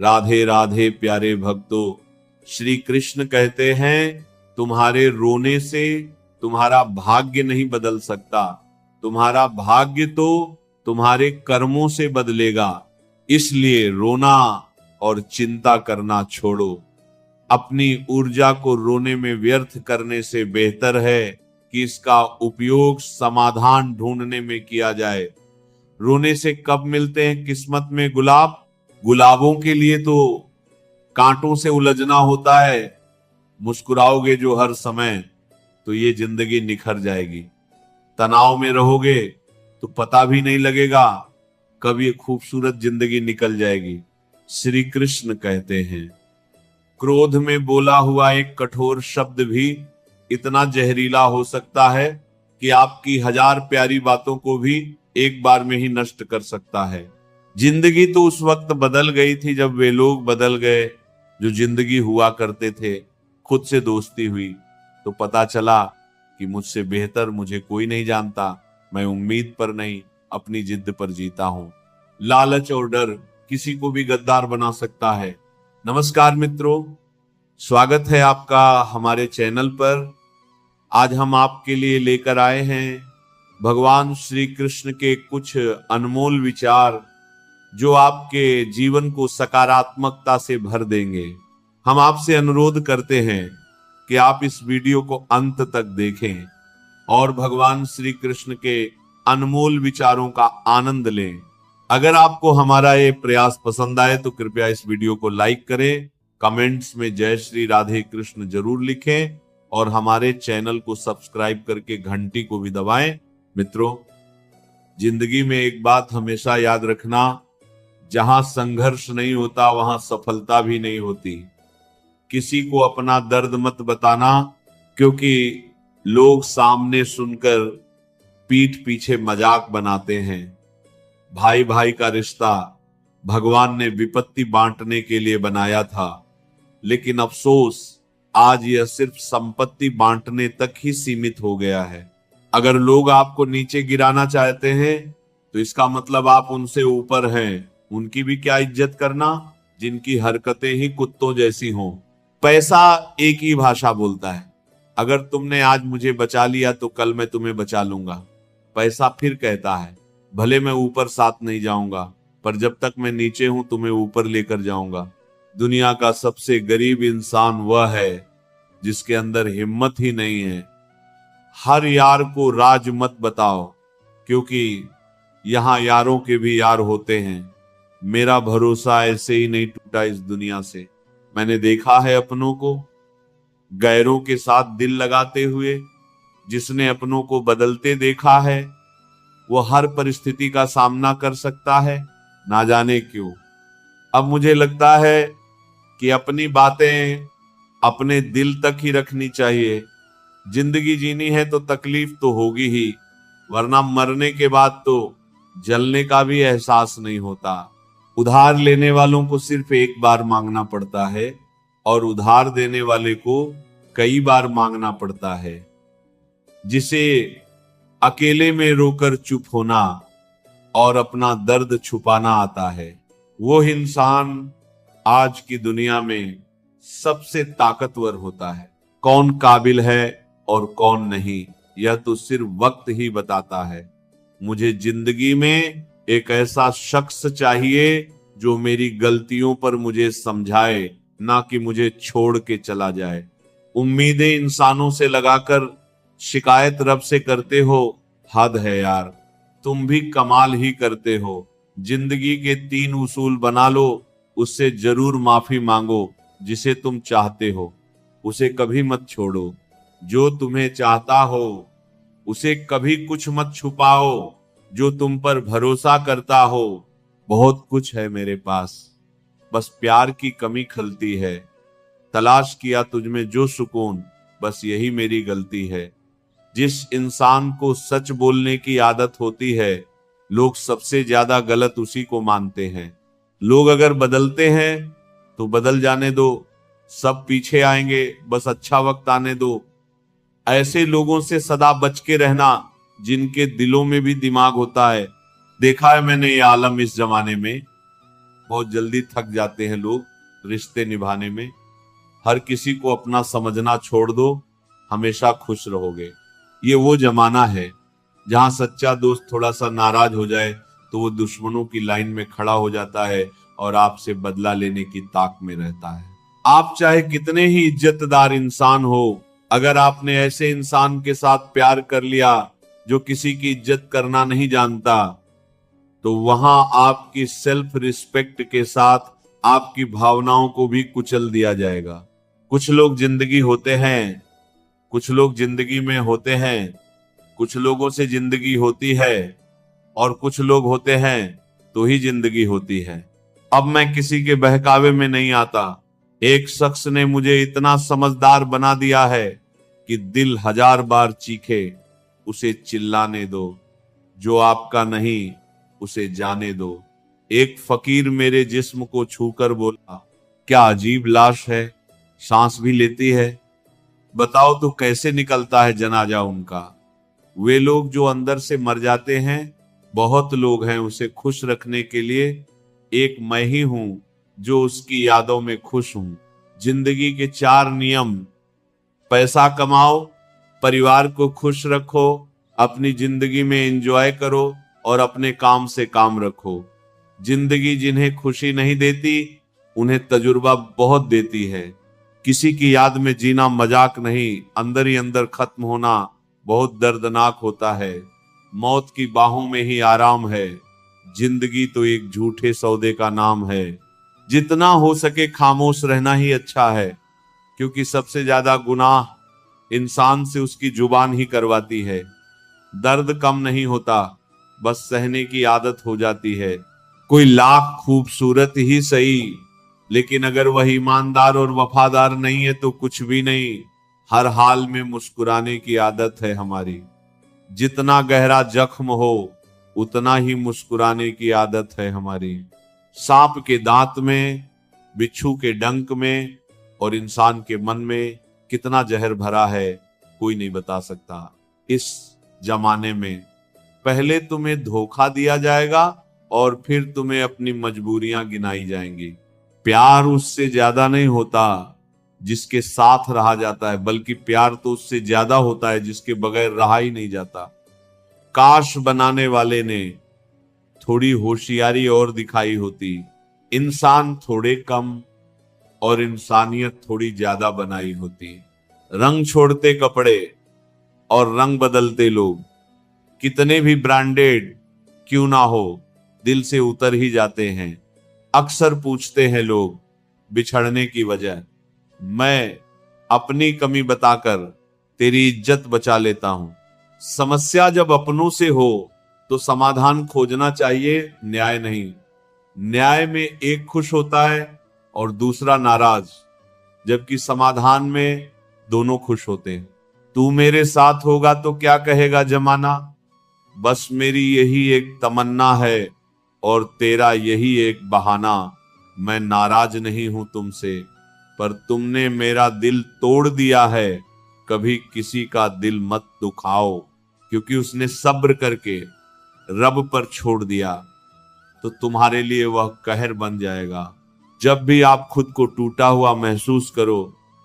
राधे राधे प्यारे भक्तों, श्री कृष्ण कहते हैं तुम्हारे रोने से तुम्हारा भाग्य नहीं बदल सकता, तुम्हारा भाग्य तो तुम्हारे कर्मों से बदलेगा। इसलिए रोना और चिंता करना छोड़ो। अपनी ऊर्जा को रोने में व्यर्थ करने से बेहतर है कि इसका उपयोग समाधान ढूंढने में किया जाए। रोने से कब मिलते हैं किस्मत में गुलाब? गुलाबों के लिए तो कांटों से उलझना होता है। मुस्कुराओगे जो हर समय तो ये जिंदगी निखर जाएगी। तनाव में रहोगे तो पता भी नहीं लगेगा कब ये खूबसूरत जिंदगी निकल जाएगी। श्री कृष्ण कहते हैं क्रोध में बोला हुआ एक कठोर शब्द भी इतना जहरीला हो सकता है कि आपकी 1000 प्यारी बातों को भी एक बार में ही नष्ट कर सकता है। जिंदगी तो उस वक्त बदल गई थी जब वे लोग बदल गए जो जिंदगी हुआ करते थे। खुद से दोस्ती हुई तो पता चला कि मुझसे बेहतर मुझे कोई नहीं जानता। मैं उम्मीद पर नहीं, अपनी जिद पर जीता हूं। लालच और डर किसी को भी गद्दार बना सकता है। नमस्कार मित्रों, स्वागत है आपका हमारे चैनल पर। आज हम आपके लिए लेकर आए हैं भगवान श्री कृष्ण के कुछ अनमोल विचार जो आपके जीवन को सकारात्मकता से भर देंगे। हम आपसे अनुरोध करते हैं कि आप इस वीडियो को अंत तक देखें और भगवान श्री कृष्ण के अनमोल विचारों का आनंद लें। अगर आपको हमारा ये प्रयास पसंद आए तो कृपया इस वीडियो को लाइक करें, कमेंट्स में जय श्री राधे कृष्ण जरूर लिखें और हमारे चैनल को सब्सक्राइब करके घंटी को भी दबाएं। मित्रों, जिंदगी में एक बात हमेशा याद रखना, जहां संघर्ष नहीं होता वहां सफलता भी नहीं होती। किसी को अपना दर्द मत बताना, क्योंकि लोग सामने सुनकर पीठ पीछे मजाक बनाते हैं। भाई भाई का रिश्ता भगवान ने विपत्ति बांटने के लिए बनाया था, लेकिन अफसोस आज यह सिर्फ संपत्ति बांटने तक ही सीमित हो गया है। अगर लोग आपको नीचे गिराना चाहते हैं तो इसका मतलब आप उनसे ऊपर हैं। उनकी भी क्या इज्जत करना जिनकी हरकतें ही कुत्तों जैसी हों। पैसा एक ही भाषा बोलता है। अगर तुमने आज मुझे बचा लिया तो कल मैं तुम्हें बचा लूंगा। पैसा फिर कहता है भले मैं ऊपर साथ नहीं जाऊंगा, पर जब तक मैं नीचे हूं तुम्हें ऊपर लेकर जाऊंगा। दुनिया का सबसे गरीब इंसान वह है जिसके अंदर हिम्मत ही नहीं है। हर यार को राज मत बताओ, क्योंकि यहां यारों के भी यार होते हैं। मेरा भरोसा ऐसे ही नहीं टूटा इस दुनिया से। मैंने देखा है अपनों को गैरों के साथ दिल लगाते हुए। जिसने अपनों को बदलते देखा है वो हर परिस्थिति का सामना कर सकता है, ना जाने क्यों। अब मुझे लगता है कि अपनी बातें अपने दिल तक ही रखनी चाहिए। जिंदगी जीनी है तो तकलीफ तो होगी ही, वरना मरने के बाद तो जलने का भी एहसास नहीं होता। उधार लेने वालों को सिर्फ एक बार मांगना पड़ता है और उधार देने वाले को कई बार मांगना पड़ता है। जिसे अकेले में रोकर चुप होना और अपना दर्द छुपाना आता है, वो इंसान आज की दुनिया में सबसे ताकतवर होता है। कौन काबिल है और कौन नहीं, यह तो सिर्फ वक्त ही बताता है। मुझे जिंदगी में एक ऐसा शख्स चाहिए जो मेरी गलतियों पर मुझे समझाए, ना कि मुझे छोड़ के चला जाए। उम्मीदें इंसानों से लगाकर शिकायत रब से करते हो, हद है यार। तुम भी कमाल ही करते हो। जिंदगी के 3 उसूल बना लो, उससे जरूर माफी मांगो। जिसे तुम चाहते हो उसे कभी मत छोड़ो, जो तुम्हें चाहता हो उसे कभी कुछ मत छुपाओ, जो तुम पर भरोसा करता हो। बहुत कुछ है मेरे पास, बस प्यार की कमी खलती है। तलाश किया तुझमें जो सुकून, बस यही मेरी गलती है। जिस इंसान को सच बोलने की आदत होती है, लोग सबसे ज्यादा गलत उसी को मानते हैं। लोग अगर बदलते हैं तो बदल जाने दो, सब पीछे आएंगे, बस अच्छा वक्त आने दो। ऐसे लोगों से सदा बच के रहना जिनके दिलों में भी दिमाग होता है। देखा है मैंने ये आलम इस जमाने में। बहुत जल्दी थक जाते हैं लोग रिश्ते निभाने में। हर किसी को अपना समझना छोड़ दो, हमेशा खुश रहोगे। ये वो जमाना है जहां सच्चा दोस्त थोड़ा सा नाराज हो जाए तो वो दुश्मनों की लाइन में खड़ा हो जाता है और आपसे बदला लेने की ताक में रहता है। आप चाहे कितने ही इज्जतदार इंसान हो, अगर आपने ऐसे इंसान के साथ प्यार कर लिया जो किसी की इज्जत करना नहीं जानता, तो वहां आपकी सेल्फ रिस्पेक्ट के साथ आपकी भावनाओं को भी कुचल दिया जाएगा। कुछ लोग जिंदगी होते हैं, कुछ लोग जिंदगी में होते हैं, कुछ लोगों से जिंदगी होती है और कुछ लोग होते हैं तो ही जिंदगी होती है। अब मैं किसी के बहकावे में नहीं आता। एक शख्स ने मुझे इतना समझदार बना दिया है कि दिल 1000 बार चीखे, उसे चिल्लाने दो। जो आपका नहीं उसे जाने दो। एक फकीर मेरे जिस्म को छूकर बोला, क्या अजीब लाश है, सांस भी लेती है। बताओ तो कैसे निकलता है जनाजा उनका। वे लोग जो अंदर से मर जाते हैं, बहुत लोग हैं उसे खुश रखने के लिए। एक मैं ही हूं जो उसकी यादों में खुश हूं। जिंदगी के 4 नियम: पैसा कमाओ, परिवार को खुश रखो, अपनी जिंदगी में एंजॉय करो और अपने काम से काम रखो। जिंदगी जिन्हें खुशी नहीं देती उन्हें तजुर्बा बहुत देती है। किसी की याद में जीना मजाक नहीं, अंदर ही अंदर खत्म होना बहुत दर्दनाक होता है। मौत की बाहों में ही आराम है। जिंदगी तो एक झूठे सौदे का नाम है। जितना हो सके खामोश रहना ही अच्छा है, क्योंकि सबसे ज्यादा गुनाह इंसान से उसकी जुबान ही करवाती है। दर्द कम नहीं होता, बस सहने की आदत हो जाती है। कोई लाख खूबसूरत ही सही, लेकिन अगर वह ईमानदार और वफादार नहीं है तो कुछ भी नहीं। हर हाल में मुस्कुराने की आदत है हमारी। जितना गहरा जख्म हो उतना ही मुस्कुराने की आदत है हमारी। सांप के दांत में, बिच्छू के डंक में और इंसान के मन में कितना जहर भरा है कोई नहीं बता सकता। इस जमाने में पहले तुम्हें धोखा दिया जाएगा और फिर तुम्हें अपनी मजबूरियां गिनाई जाएंगी। प्यार उससे ज्यादा नहीं होता जिसके साथ रहा जाता है, बल्कि प्यार तो उससे ज्यादा होता है जिसके बगैर रहा ही नहीं जाता। काश बनाने वाले ने थोड़ी होशियारी और दिखाई होती, इंसान थोड़े कम और इंसानियत थोड़ी ज्यादा बनाई होती। रंग छोड़ते कपड़े और रंग बदलते लोग, कितने भी ब्रांडेड क्यों ना हो, दिल से उतर ही जाते हैं। अक्सर पूछते हैं लोग बिछड़ने की वजह, मैं अपनी कमी बताकर तेरी इज्जत बचा लेता हूं। समस्या जब अपनों से हो तो समाधान खोजना चाहिए, न्याय नहीं। न्याय में एक खुश होता है और दूसरा नाराज, जबकि समाधान में दोनों खुश होते हैं। तू मेरे साथ होगा तो क्या कहेगा जमाना, बस मेरी यही एक तमन्ना है और तेरा यही एक बहाना। मैं नाराज नहीं हूं तुमसे, पर तुमने मेरा दिल तोड़ दिया है। कभी किसी का दिल मत दुखाओ, क्योंकि उसने सब्र करके रब पर छोड़ दिया तो तुम्हारे लिए वह कहर बन जाएगा। जब भी आप खुद को टूटा हुआ महसूस करो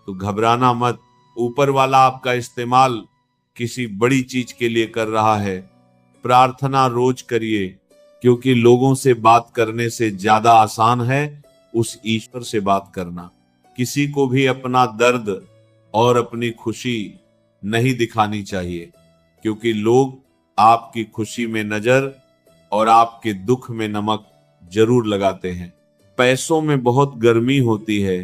तो घबराना मत। ऊपर वाला आपका इस्तेमाल किसी बड़ी चीज के लिए कर रहा है। प्रार्थना रोज करिए, क्योंकि लोगों से बात करने से ज्यादा आसान है उस ईश्वर से बात करना। किसी को भी अपना दर्द और अपनी खुशी नहीं दिखानी चाहिए, क्योंकि लोग आपकी खुशी में नजर और आपके दुख में नमक जरूर लगाते हैं। पैसों में बहुत गर्मी होती है,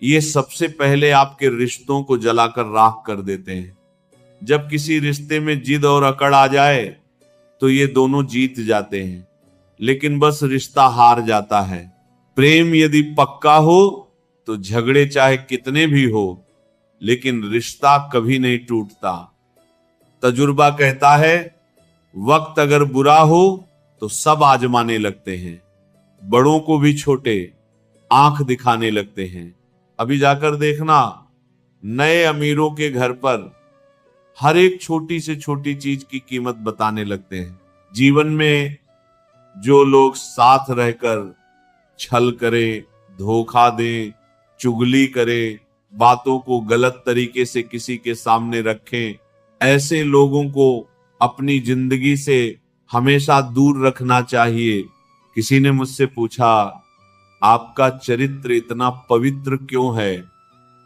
ये सबसे पहले आपके रिश्तों को जलाकर राख कर देते हैं। जब किसी रिश्ते में जिद और अकड़ आ जाए तो ये दोनों जीत जाते हैं, लेकिन बस रिश्ता हार जाता है। प्रेम यदि पक्का हो तो झगड़े चाहे कितने भी हो, लेकिन रिश्ता कभी नहीं टूटता। तजुर्बा कहता है वक्त अगर बुरा हो तो सब आजमाने लगते हैं, बड़ों को भी छोटे आंख दिखाने लगते हैं। अभी जाकर देखना, नए अमीरों के घर पर हर एक छोटी से छोटी चीज की कीमत बताने लगते हैं। जीवन में जो लोग साथ रहकर छल करें, धोखा दें, चुगली करें, बातों को गलत तरीके से किसी के सामने रखें, ऐसे लोगों को अपनी जिंदगी से हमेशा दूर रखना चाहिए। किसी ने मुझसे पूछा, आपका चरित्र इतना पवित्र क्यों है?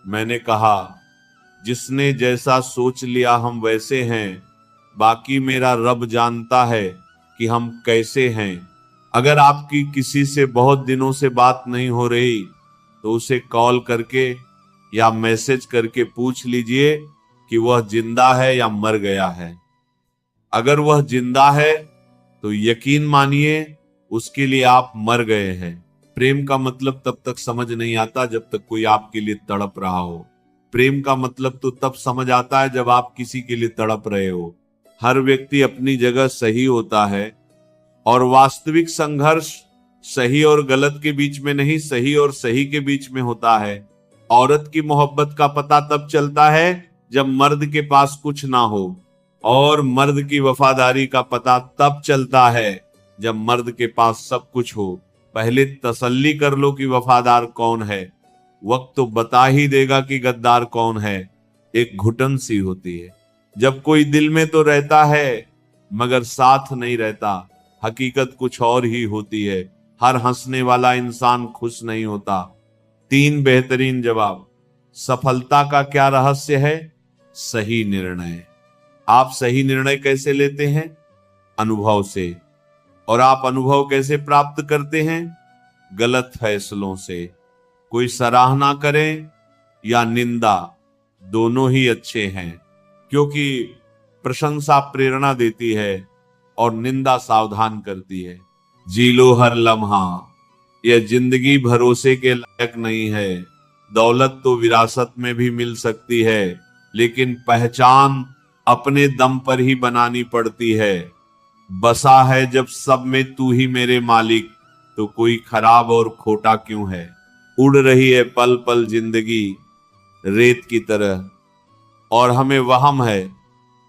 मैंने कहा, जिसने जैसा सोच लिया हम वैसे हैं, बाकी मेरा रब जानता है कि हम कैसे हैं। अगर आपकी किसी से बहुत दिनों से बात नहीं हो रही तो उसे कॉल करके या मैसेज करके पूछ लीजिए कि वह जिंदा है या मर गया है। अगर वह जिंदा है तो यकीन मानिए उसके लिए आप मर गए हैं। प्रेम का मतलब तब तक समझ नहीं आता जब तक कोई आपके लिए तड़प रहा हो। प्रेम का मतलब तो तब समझ आता है जब आप किसी के लिए तड़प रहे हो। हर व्यक्ति अपनी जगह सही होता है और वास्तविक संघर्ष सही और गलत के बीच में नहीं, सही और सही के बीच में होता है। औरत की मोहब्बत का पता तब चलता है जब मर्द के पास कुछ ना हो, और मर्द की वफादारी का पता तब चलता है जब मर्द के पास सब कुछ हो। पहले तसल्ली कर लो कि वफादार कौन है, वक्त तो बता ही देगा कि गद्दार कौन है। एक घुटन सी होती है जब कोई दिल में तो रहता है मगर साथ नहीं रहता। हकीकत कुछ और ही होती है। हर हंसने वाला इंसान खुश नहीं होता। 3 बेहतरीन जवाब। सफलता का क्या रहस्य है? सही निर्णय। आप सही निर्णय कैसे लेते हैं? अनुभव से। और आप अनुभव कैसे प्राप्त करते हैं? गलत फैसलों से। कोई सराहना करे या निंदा, दोनों ही अच्छे हैं, क्योंकि प्रशंसा प्रेरणा देती है और निंदा सावधान करती है। जी लो हर लम्हा, यह जिंदगी भरोसे के लायक नहीं है। दौलत तो विरासत में भी मिल सकती है, लेकिन पहचान अपने दम पर ही बनानी पड़ती है। बसा है जब सब में तू ही मेरे मालिक, तो कोई खराब और खोटा क्यों है। उड़ रही है पल पल जिंदगी रेत की तरह, और हमें वहम है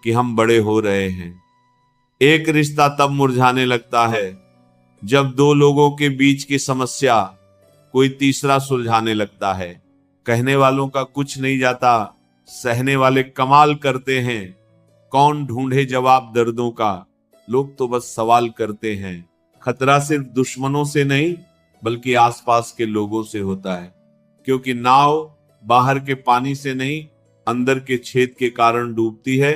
कि हम बड़े हो रहे हैं। एक रिश्ता तब मुरझाने लगता है जब 2 लोगों के बीच की समस्या कोई तीसरा सुलझाने लगता है। कहने वालों का कुछ नहीं जाता, सहने वाले कमाल करते हैं। कौन ढूंढे जवाब दर्दों का, लोग तो बस सवाल करते हैं। खतरा सिर्फ दुश्मनों से नहीं बल्कि आसपास के लोगों से होता है, क्योंकि नाव बाहर के पानी से नहीं, अंदर के छेद के कारण डूबती है।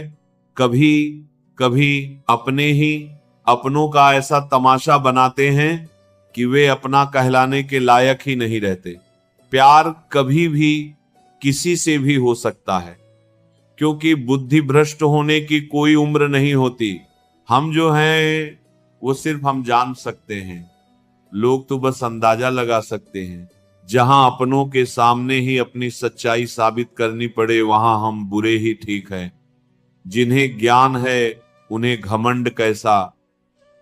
कभी कभी अपने ही अपनों का ऐसा तमाशा बनाते हैं कि वे अपना कहलाने के लायक ही नहीं रहते। प्यार कभी भी किसी से भी हो सकता है, क्योंकि बुद्धि भ्रष्ट होने की कोई उम्र नहीं होती। हम जो हैं वो सिर्फ हम जान सकते हैं, लोग तो बस अंदाजा लगा सकते हैं। जहां अपनों के सामने ही अपनी सच्चाई साबित करनी पड़े, वहां हम बुरे ही ठीक हैं। जिन्हें ज्ञान है उन्हें घमंड कैसा,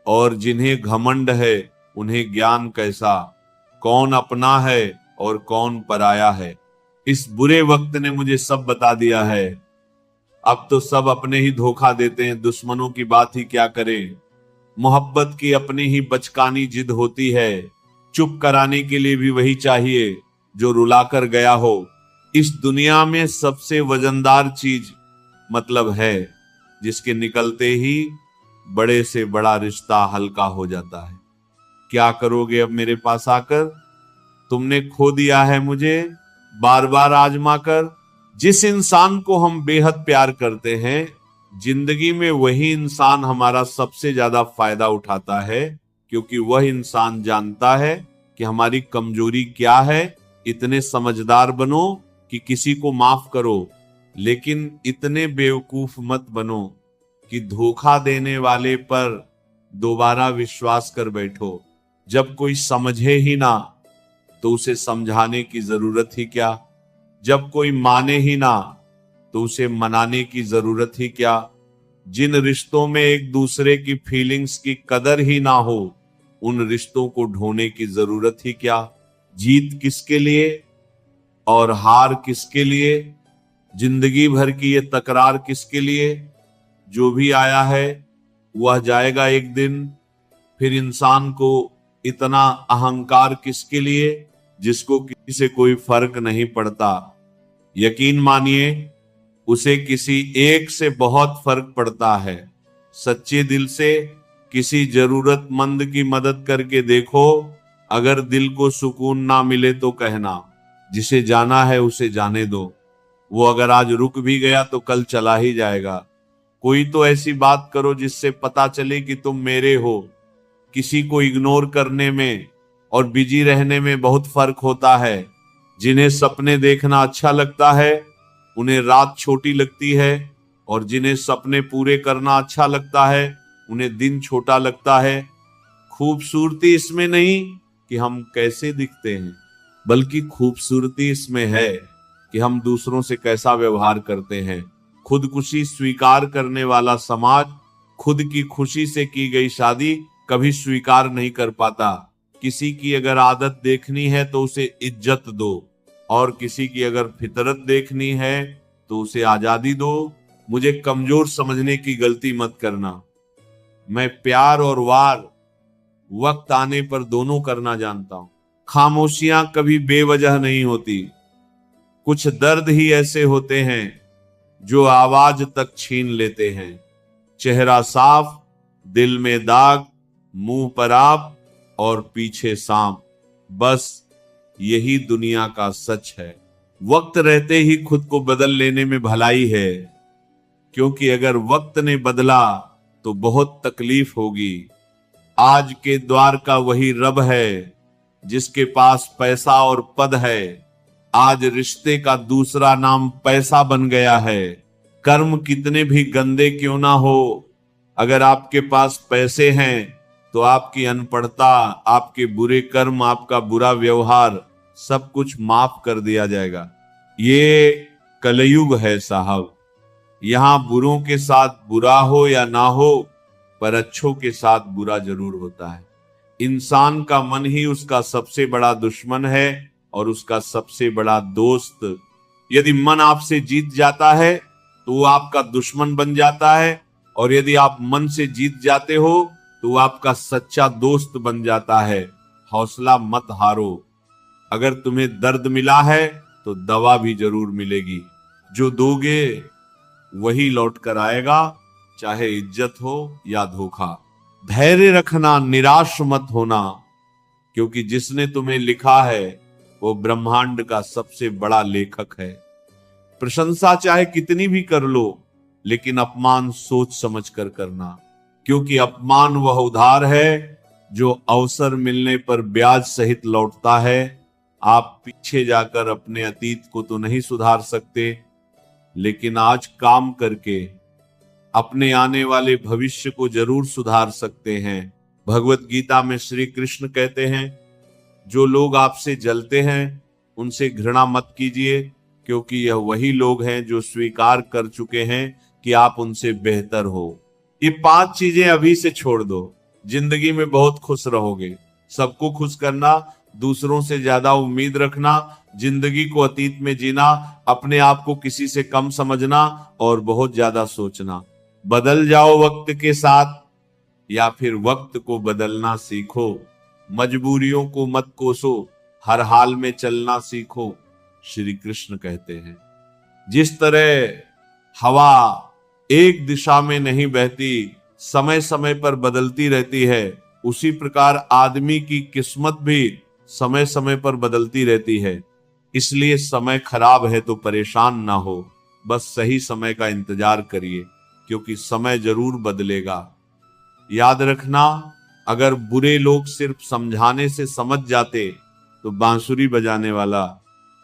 और जिन्हें घमंड है उन्हें ज्ञान कैसा। कौन अपना है और कौन पराया है, इस बुरे वक्त ने मुझे सब बता दिया है। अब तो सब अपने ही धोखा देते हैं, दुश्मनों की बात ही क्या करें। मोहब्बत की अपनी ही बचकानी जिद होती है, चुप कराने के लिए भी वही चाहिए जो रुलाकर गया हो। इस दुनिया में सबसे वजनदार चीज मतलब है, जिसके निकलते ही बड़े से बड़ा रिश्ता हल्का हो जाता है। क्या करोगे अब मेरे पास आकर? तुमने खो दिया है मुझे बार बार आजमा कर। जिस इंसान को हम बेहद प्यार करते हैं, जिंदगी में वही इंसान हमारा सबसे ज्यादा फायदा उठाता है, क्योंकि वह इंसान जानता है कि हमारी कमजोरी क्या है। इतने समझदार बनो कि किसी को माफ करो, लेकिन इतने बेवकूफ मत बनो कि धोखा देने वाले पर दोबारा विश्वास कर बैठो। जब कोई समझे ही ना तो उसे समझाने की जरूरत ही क्या। जब कोई माने ही ना तो उसे मनाने की जरूरत ही क्या। जिन रिश्तों में एक दूसरे की फीलिंग्स की कदर ही ना हो, उन रिश्तों को ढोने की जरूरत ही क्या। जीत किसके लिए और हार किसके लिए, जिंदगी भर की ये तकरार किसके लिए। जो भी आया है वह जाएगा एक दिन। फिर इंसान को इतना अहंकार किसके लिए जिसको किसी से कोई फर्क नहीं पड़ता। यकीन मानिए उसे किसी एक से बहुत फर्क पड़ता है। सच्चे दिल से किसी जरूरतमंद की मदद करके देखो, अगर दिल को सुकून ना मिले तो कहना, जिसे जाना है उसे जाने दो। वो अगर आज रुक भी गया तो कल चला ही जाएगा। कोई तो ऐसी बात करो जिससे पता चले कि तुम मेरे हो। किसी को इग्नोर करने में और बिजी रहने में बहुत फर्क होता है। जिन्हें सपने देखना अच्छा लगता है उन्हें रात छोटी लगती है, और जिन्हें सपने पूरे करना अच्छा लगता है उन्हें दिन छोटा लगता है। खूबसूरती इसमें नहीं कि हम कैसे दिखते हैं, बल्कि खूबसूरती इसमें है कि हम दूसरों से कैसा व्यवहार करते हैं। खुदकुशी स्वीकार करने वाला समाज खुद की खुशी से की गई शादी कभी स्वीकार नहीं कर पाता। किसी की अगर आदत देखनी है तो उसे इज्जत दो, और किसी की अगर फितरत देखनी है तो उसे आजादी दो। मुझे कमजोर समझने की गलती मत करना। मैं प्यार और वार वक्त आने पर दोनों करना जानता हूं। खामोशियां कभी बेवजह नहीं होती। कुछ दर्द ही ऐसे होते हैं जो आवाज तक छीन लेते हैं। चेहरा साफ, दिल में दाग, मुंह पर आप और पीछे सांप, बस यही दुनिया का सच है। वक्त रहते ही खुद को बदल लेने में भलाई है, क्योंकि अगर वक्त ने बदला तो बहुत तकलीफ होगी। आज के द्वार का वही रब है जिसके पास पैसा और पद है। आज रिश्ते का दूसरा नाम पैसा बन गया है। कर्म कितने भी गंदे क्यों ना हो, अगर आपके पास पैसे हैं तो आपकी अनपढ़ता, आपके बुरे कर्म, आपका बुरा व्यवहार सब कुछ माफ कर दिया जाएगा। ये कलयुग है साहब। यहां बुरों के साथ बुरा हो या ना हो, पर अच्छों के साथ बुरा जरूर होता है। इंसान का मन ही उसका सबसे बड़ा दुश्मन है और उसका सबसे बड़ा दोस्त। यदि मन आपसे जीत जाता है तो वो आपका दुश्मन बन जाता है, और यदि आप मन से जीत जाते हो तो वो आपका सच्चा दोस्त बन जाता है। हौसला मत हारो। अगर तुम्हें दर्द मिला है तो दवा भी जरूर मिलेगी। जो दोगे वही लौट कर आएगा, चाहे इज्जत हो या धोखा। धैर्य रखना, निराश मत होना, क्योंकि जिसने तुम्हें लिखा है वो ब्रह्मांड का सबसे बड़ा लेखक है। प्रशंसा चाहे कितनी भी कर लो, लेकिन अपमान सोच समझ कर करना, क्योंकि अपमान वह उधार है जो अवसर मिलने पर ब्याज सहित लौटता है। आप पीछे जाकर अपने अतीत को तो नहीं सुधार सकते, लेकिन आज काम करके अपने आने वाले भविष्य को जरूर सुधार सकते हैं। भगवत गीता में श्री कृष्ण कहते हैं, जो लोग आपसे जलते हैं उनसे घृणा मत कीजिए, क्योंकि यह वही लोग हैं जो स्वीकार कर चुके हैं कि आप उनसे बेहतर हो। ये 5 चीजें अभी से छोड़ दो, जिंदगी में बहुत खुश रहोगे। सबको खुश करना, दूसरों से ज्यादा उम्मीद रखना, जिंदगी को अतीत में जीना, अपने आप को किसी से कम समझना और बहुत ज्यादा सोचना। बदल जाओ वक्त के साथ, या फिर वक्त को बदलना सीखो। मजबूरियों को मत कोसो, हर हाल में चलना सीखो। श्री कृष्ण कहते हैं, जिस तरह हवा एक दिशा में नहीं बहती, समय समय पर बदलती रहती है, उसी प्रकार आदमी की किस्मत भी समय समय पर बदलती रहती है। इसलिए समय खराब है तो परेशान ना हो, बस सही समय का इंतजार करिए, क्योंकि समय जरूर बदलेगा। याद रखना, अगर बुरे लोग सिर्फ समझाने से समझ जाते तो बांसुरी बजाने वाला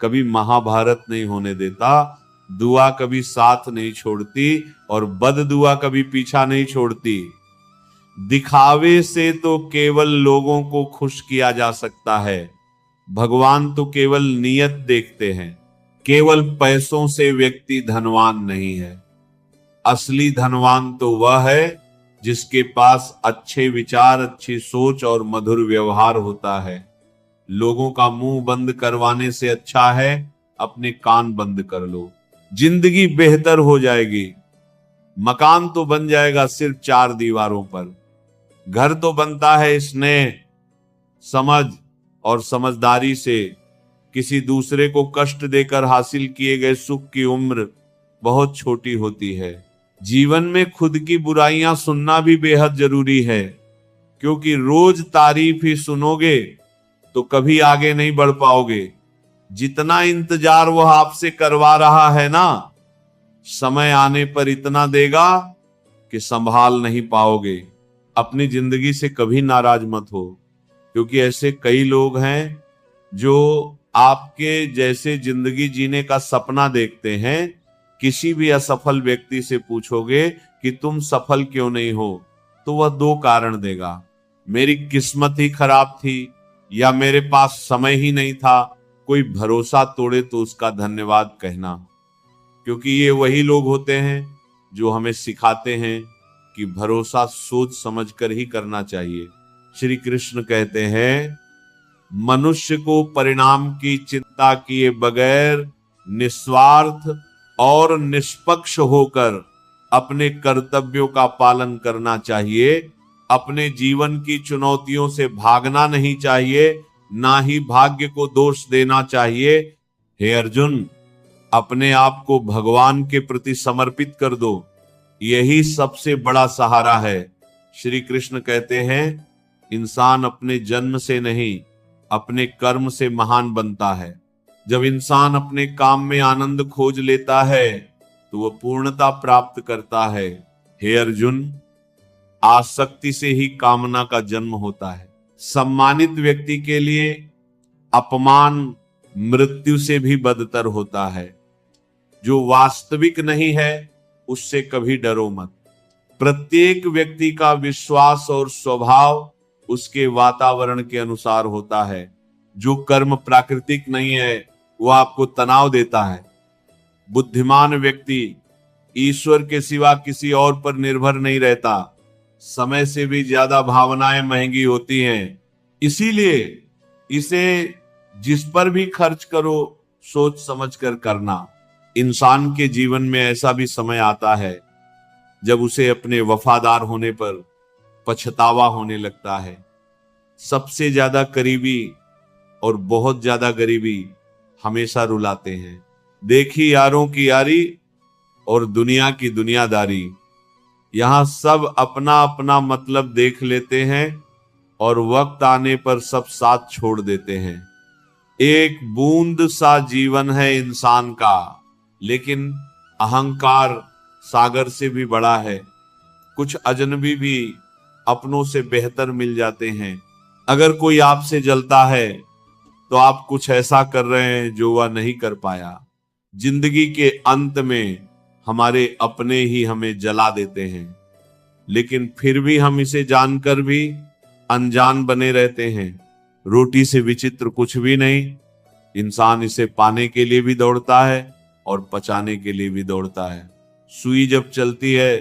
कभी महाभारत नहीं होने देता। दुआ कभी साथ नहीं छोड़ती और बद दुआ कभी पीछा नहीं छोड़ती। दिखावे से तो केवल लोगों को खुश किया जा सकता है, भगवान तो केवल नियत देखते हैं। केवल पैसों से व्यक्ति धनवान नहीं है, असली धनवान तो वह है जिसके पास अच्छे विचार, अच्छी सोच और मधुर व्यवहार होता है। लोगों का मुंह बंद करवाने से अच्छा है अपने कान बंद कर लो। जिंदगी बेहतर हो जाएगी। मकान तो बन जाएगा सिर्फ 4 दीवारों पर, घर तो बनता है स्नेह समझ और समझदारी से किसी दूसरे को कष्ट देकर हासिल किए गए सुख की उम्र बहुत छोटी होती है। जीवन में खुद की बुराइयां सुनना भी बेहद जरूरी है, क्योंकि रोज तारीफ ही सुनोगे तो कभी आगे नहीं बढ़ पाओगे। जितना इंतजार वह आपसे करवा रहा है ना, समय आने पर इतना देगा कि संभाल नहीं पाओगे। अपनी जिंदगी से कभी नाराज मत हो, क्योंकि ऐसे कई लोग हैं जो आपके जैसे जिंदगी जीने का सपना देखते हैं। किसी भी असफल व्यक्ति से पूछोगे कि तुम सफल क्यों नहीं हो, तो वह दो कारण देगा, मेरी किस्मत ही खराब थी या मेरे पास समय ही नहीं था। कोई भरोसा तोड़े तो उसका धन्यवाद कहना, क्योंकि ये वही लोग होते हैं जो हमें सिखाते हैं कि भरोसा सोच समझकर ही करना चाहिए। श्री कृष्ण कहते हैं, मनुष्य को परिणाम की चिंता किए बगैर निस्वार्थ और निष्पक्ष होकर अपने कर्तव्यों का पालन करना चाहिए। अपने जीवन की चुनौतियों से भागना नहीं चाहिए, ना ही भाग्य को दोष देना चाहिए। हे अर्जुन, अपने आप को भगवान के प्रति समर्पित कर दो, यही सबसे बड़ा सहारा है। श्री कृष्ण कहते हैं, इंसान अपने जन्म से नहीं, अपने कर्म से महान बनता है। जब इंसान अपने काम में आनंद खोज लेता है तो वह पूर्णता प्राप्त करता है। हे अर्जुन, आसक्ति से ही कामना का जन्म होता है। सम्मानित व्यक्ति के लिए अपमान मृत्यु से भी बदतर होता है। जो वास्तविक नहीं है उससे कभी डरो मत। प्रत्येक व्यक्ति का विश्वास और स्वभाव उसके वातावरण के अनुसार होता है। जो कर्म प्राकृतिक नहीं है वो आपको तनाव देता है। बुद्धिमान व्यक्ति ईश्वर के सिवा किसी और पर निर्भर नहीं रहता। समय से भी ज्यादा भावनाएं महंगी होती हैं, इसीलिए इसे जिस पर भी खर्च करो सोच समझ कर करना। इंसान के जीवन में ऐसा भी समय आता है जब उसे अपने वफादार होने पर पछतावा होने लगता है। सबसे ज्यादा करीबी और बहुत ज्यादा गरीबी हमेशा रुलाते हैं। देखी यारों की यारी और दुनिया की दुनियादारी, यहां सब अपना अपना मतलब देख लेते हैं और वक्त आने पर सब साथ छोड़ देते हैं। एक बूंद सा जीवन है इंसान का, लेकिन अहंकार सागर से भी बड़ा है। कुछ अजनबी भी अपनों से बेहतर मिल जाते हैं। अगर कोई आपसे जलता है तो आप कुछ ऐसा कर रहे हैं जो वह नहीं कर पाया। जिंदगी के अंत में हमारे अपने ही हमें जला देते हैं, लेकिन फिर भी हम इसे जानकर भी अनजान बने रहते हैं। रोटी से विचित्र कुछ भी नहीं। इंसान इसे पाने के लिए भी दौड़ता है और पचाने के लिए भी दौड़ता है। सुई जब चलती है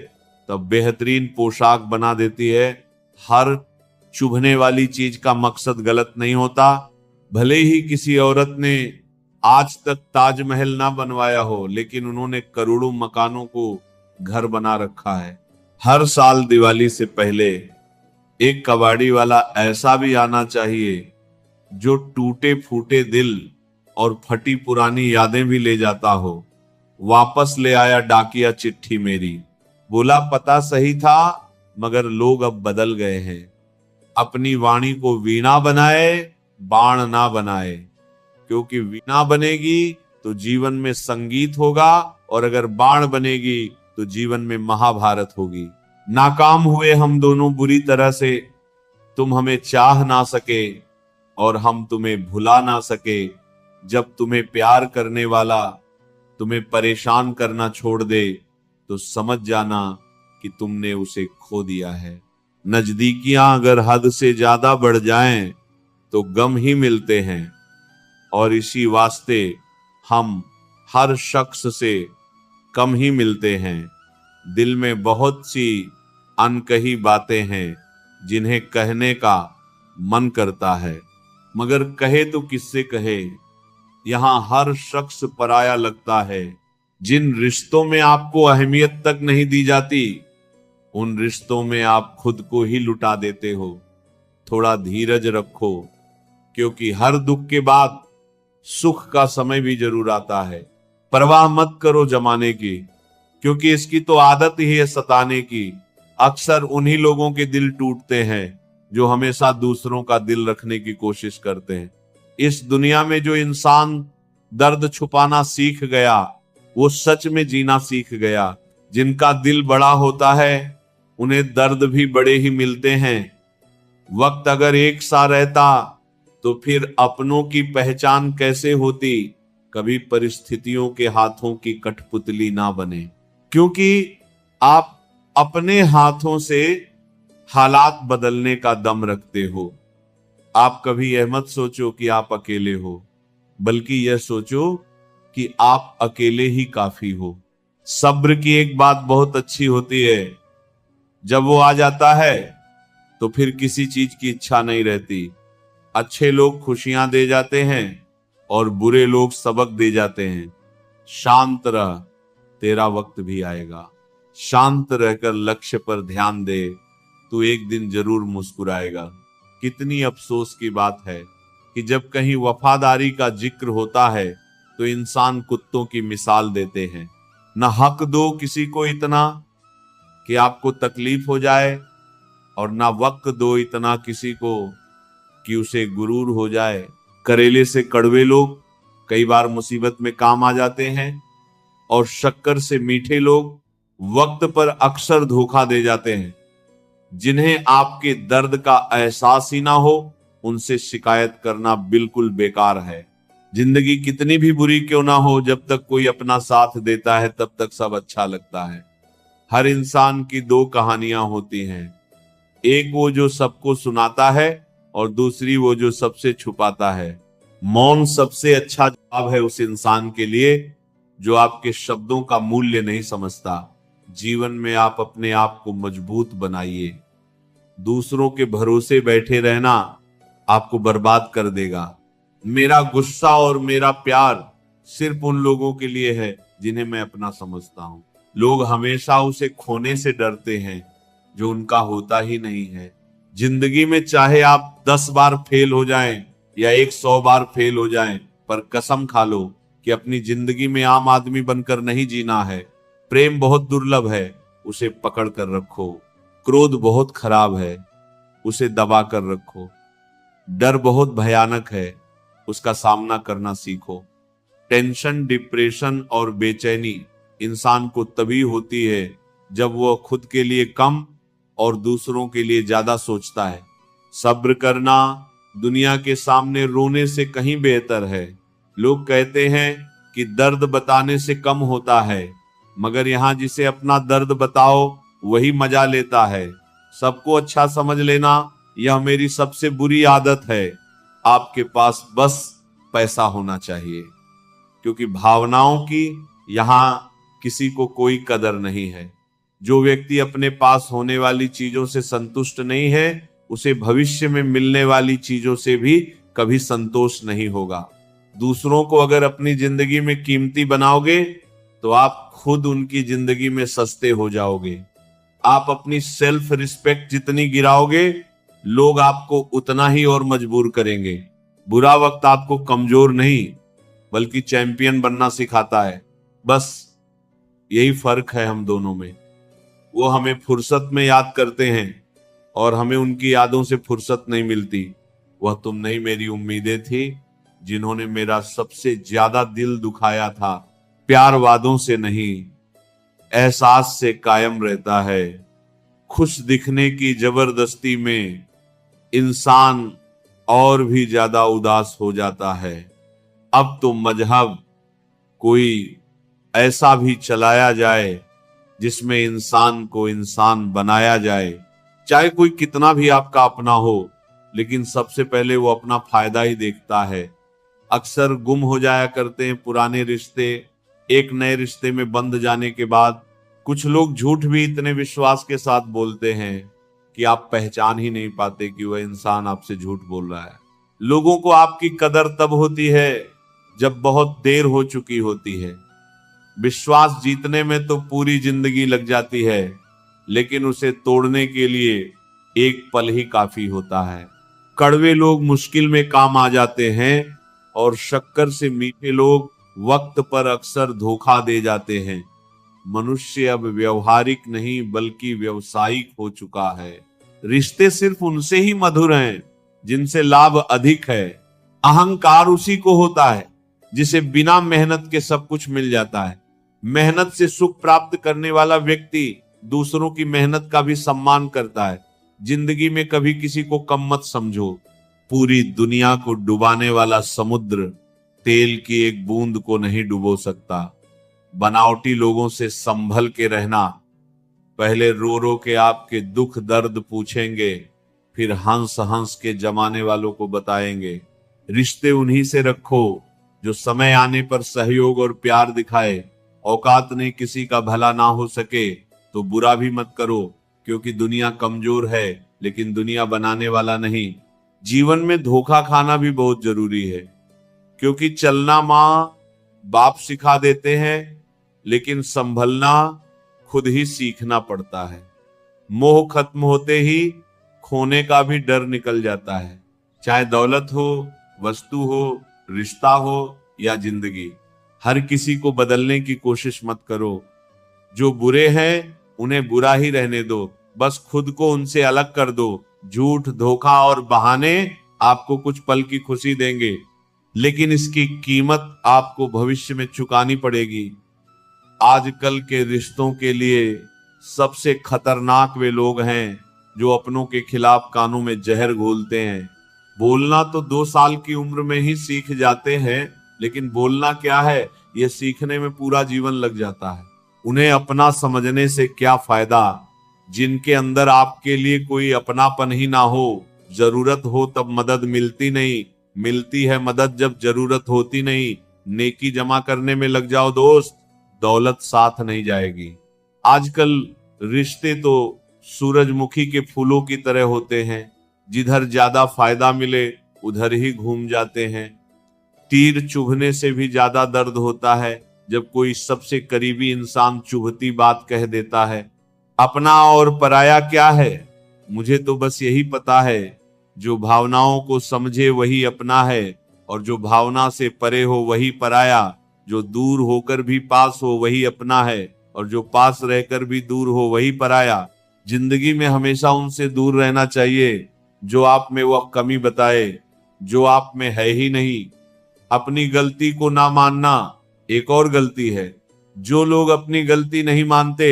तब बेहतरीन पोशाक बना देती है। हर चुभने वाली चीज का मकसद गलत नहीं होता। भले ही किसी औरत ने आज तक ताजमहल ना बनवाया हो, लेकिन उन्होंने करोड़ों मकानों को घर बना रखा है। हर साल दिवाली से पहले एक कबाड़ी वाला ऐसा भी आना चाहिए जो टूटे फूटे दिल और फटी पुरानी यादें भी ले जाता हो। वापस ले आया डाकिया चिट्ठी मेरी, बोला पता सही था मगर लोग अब बदल गए हैं। अपनी वाणी को वीणा बनाए, बाण ना बनाए, क्योंकि वीणा बनेगी तो जीवन में संगीत होगा और अगर बाण बनेगी तो जीवन में महाभारत होगी। नाकाम हुए हम दोनों बुरी तरह से, तुम हमें चाह ना सके और हम तुम्हें भुला ना सके। जब तुम्हें प्यार करने वाला तुम्हें परेशान करना छोड़ दे तो समझ जाना कि तुमने उसे खो दिया है। नजदीकियां अगर हद से ज्यादा बढ़ जाएं तो गम ही मिलते हैं, और इसी वास्ते हम हर शख्स से कम ही मिलते हैं। दिल में बहुत सी अनकही बातें हैं जिन्हें कहने का मन करता है, मगर कहे तो किससे कहे। यहाँ हर शख्स पराया लगता है। जिन रिश्तों में आपको अहमियत तक नहीं दी जाती, उन रिश्तों में आप खुद को ही लुटा देते हो। थोड़ा धीरज रखो, क्योंकि हर दुख के बाद सुख का समय भी जरूर आता है। परवाह मत करो जमाने की, क्योंकि इसकी तो आदत ही है सताने की। अक्सर उन्हीं लोगों के दिल टूटते हैं जो हमेशा दूसरों का दिल रखने की कोशिश करते हैं। इस दुनिया में जो इंसान दर्द छुपाना सीख गया, वो सच में जीना सीख गया। जिनका दिल बड़ा होता है उन्हें दर्द भी बड़े ही मिलते हैं। वक्त अगर एक सा रहता तो फिर अपनों की पहचान कैसे होती। कभी परिस्थितियों के हाथों की कठपुतली ना बने, क्योंकि आप अपने हाथों से हालात बदलने का दम रखते हो। आप कभी यह मत सोचो कि आप अकेले हो, बल्कि यह सोचो कि आप अकेले ही काफी हो। सब्र की एक बात बहुत अच्छी होती है, जब वो आ जाता है तो फिर किसी चीज की इच्छा नहीं रहती। अच्छे लोग खुशियां दे जाते हैं और बुरे लोग सबक दे जाते हैं। शांत रह, तेरा वक्त भी आएगा। शांत रहकर लक्ष्य पर ध्यान दे, तू एक दिन जरूर मुस्कुराएगा। कितनी अफसोस की बात है कि जब कहीं वफादारी का जिक्र होता है तो इंसान कुत्तों की मिसाल देते हैं। न हक दो किसी को इतना कि आपको तकलीफ हो जाए, और ना वक्त दो इतना किसी को कि उसे गुरूर हो जाए। करेले से कड़वे लोग कई बार मुसीबत में काम आ जाते हैं, और शक्कर से मीठे लोग वक्त पर अक्सर धोखा दे जाते हैं। जिन्हें आपके दर्द का एहसास ही ना हो, उनसे शिकायत करना बिल्कुल बेकार है। जिंदगी कितनी भी बुरी क्यों ना हो, जब तक कोई अपना साथ देता है तब तक सब अच्छा लगता है। हर इंसान की दो कहानियां होती हैं, एक वो जो सबको सुनाता है और दूसरी वो जो सबसे छुपाता है। मौन सबसे अच्छा जवाब है उस इंसान के लिए जो आपके शब्दों का मूल्य नहीं समझता। जीवन में आप अपने आप को मजबूत बनाइए। दूसरों के भरोसे बैठे रहना आपको बर्बाद कर देगा। मेरा गुस्सा और मेरा प्यार सिर्फ उन लोगों के लिए है जिन्हें मैं अपना समझता हूं। लोग हमेशा उसे खोने से डरते हैं जो उनका होता ही नहीं है। जिंदगी में चाहे आप 10 बार फेल हो जाएं या 100 बार फेल हो जाएं, पर कसम खा लो कि अपनी जिंदगी में आम आदमी बनकर नहीं जीना है। प्रेम बहुत दुर्लभ है, उसे पकड़ कर रखो। क्रोध बहुत खराब है, उसे दबा कर रखो। डर बहुत भयानक है, उसका सामना करना सीखो। टेंशन, डिप्रेशन और बेचैनी इंसान को तभी होती है जब वो खुद के लिए कम और दूसरों के लिए ज्यादा सोचता है। सब्र करना दुनिया के सामने रोने से कहीं बेहतर है। लोग कहते हैं कि दर्द बताने से कम होता है, मगर यहाँ जिसे अपना दर्द बताओ वही मजा लेता है। सबको अच्छा समझ लेना यह मेरी सबसे बुरी आदत है। आपके पास बस पैसा होना चाहिए, क्योंकि भावनाओं की यहाँ किसी को कोई कदर नहीं है। जो व्यक्ति अपने पास होने वाली चीजों से संतुष्ट नहीं है, उसे भविष्य में मिलने वाली चीजों से भी कभी संतोष नहीं होगा। दूसरों को अगर अपनी जिंदगी में कीमती बनाओगे तो आप खुद उनकी जिंदगी में सस्ते हो जाओगे। आप अपनी सेल्फ रिस्पेक्ट जितनी गिराओगे, लोग आपको उतना ही और मजबूर करेंगे। बुरा वक्त आपको कमजोर नहीं बल्कि चैंपियन बनना सिखाता है। बस यही फर्क है हम दोनों में। वो हमें फुर्सत में याद करते हैं और हमें उनकी यादों से फुर्सत नहीं मिलती। वह तुम नहीं मेरी उम्मीदें थी जिन्होंने मेरा सबसे ज्यादा दिल दुखाया था। प्यार वादों से नहीं, एहसास से कायम रहता है। खुश दिखने की जबरदस्ती में इंसान और भी ज्यादा उदास हो जाता है। अब तो मजहब कोई ऐसा भी चलाया जाए जिसमें इंसान को इंसान बनाया जाए। चाहे कोई कितना भी आपका अपना हो, लेकिन सबसे पहले वो अपना फायदा ही देखता है। अक्सर गुम हो जाया करते हैं पुराने रिश्ते। एक नए रिश्ते में बंध जाने के बाद कुछ लोग झूठ भी इतने विश्वास के साथ बोलते हैं कि आप पहचान ही नहीं पाते कि वह इंसान आपसे झूठ बोल रहा है। लोगों को आपकी कदर तब होती है जब बहुत देर हो चुकी होती है। विश्वास जीतने में तो पूरी जिंदगी लग जाती है, लेकिन उसे तोड़ने के लिए एक पल ही काफी होता है। कड़वे लोग मुश्किल में काम आ जाते हैं और शक्कर से मीठे लोग वक्त पर अक्सर धोखा दे जाते हैं। मनुष्य अब व्यवहारिक नहीं बल्कि व्यवसायिक हो चुका है। रिश्ते सिर्फ उनसे ही मधुर हैं जिनसे लाभ अधिक है। अहंकार उसी को होता है जिसे बिना मेहनत के सब कुछ मिल जाता है। मेहनत से सुख प्राप्त करने वाला व्यक्ति दूसरों की मेहनत का भी सम्मान करता है। जिंदगी में कभी किसी को कम मत समझो। पूरी दुनिया को डुबाने वाला समुद्र तेल की एक बूंद को नहीं डुबो सकता। बनावटी लोगों से संभल के रहना। पहले रो रो के आपके दुख दर्द पूछेंगे, फिर हंस हंस के जमाने वालों को बताएंगे। रिश्ते उन्हीं से रखो जो समय आने पर सहयोग और प्यार दिखाए। औकात नहीं किसी का भला ना हो सके तो बुरा भी मत करो, क्योंकि दुनिया कमजोर है लेकिन दुनिया बनाने वाला नहीं। जीवन में धोखा खाना भी बहुत जरूरी है, क्योंकि चलना माँ बाप सिखा देते हैं लेकिन संभलना खुद ही सीखना पड़ता है। मोह खत्म होते ही खोने का भी डर निकल जाता है। चाहे दौलत हो, वस्तु हो, रिश्ता हो या जिंदगी, हर किसी को बदलने की कोशिश मत करो। जो बुरे हैं उन्हें बुरा ही रहने दो, बस खुद को उनसे अलग कर दो। झूठ, धोखा और बहाने आपको कुछ पल की खुशी देंगे, लेकिन इसकी कीमत आपको भविष्य में चुकानी पड़ेगी। आजकल के रिश्तों के लिए सबसे खतरनाक वे लोग हैं जो अपनों के खिलाफ कानों में जहर घोलते हैं। बोलना तो 2 साल की उम्र में ही सीख जाते हैं, लेकिन बोलना क्या है यह सीखने में पूरा जीवन लग जाता है। उन्हें अपना समझने से क्या फायदा जिनके अंदर आपके लिए कोई अपनापन ही ना हो। जरूरत हो तब मदद मिलती नहीं, मिलती है मदद जब जरूरत होती नहीं। नेकी जमा करने में लग जाओ दोस्त, दौलत साथ नहीं जाएगी। आजकल रिश्ते तो सूरजमुखी के फूलों की तरह होते हैं, जिधर ज्यादा फायदा मिले उधर ही घूम जाते हैं। तीर चुभने से भी ज्यादा दर्द होता है जब कोई सबसे करीबी इंसान चुभती बात कह देता है। अपना और पराया क्या है, मुझे तो बस यही पता है, जो भावनाओं को समझे वही अपना है और जो भावना से परे हो वही पराया। जो दूर होकर भी पास हो वही अपना है और जो पास रहकर भी दूर हो वही पराया। जिंदगी में हमेशा उनसे दूर रहना चाहिए जो आप में वह कमी बताए जो आप में है ही नहीं। अपनी गलती को ना मानना एक और गलती है। जो लोग अपनी गलती नहीं मानते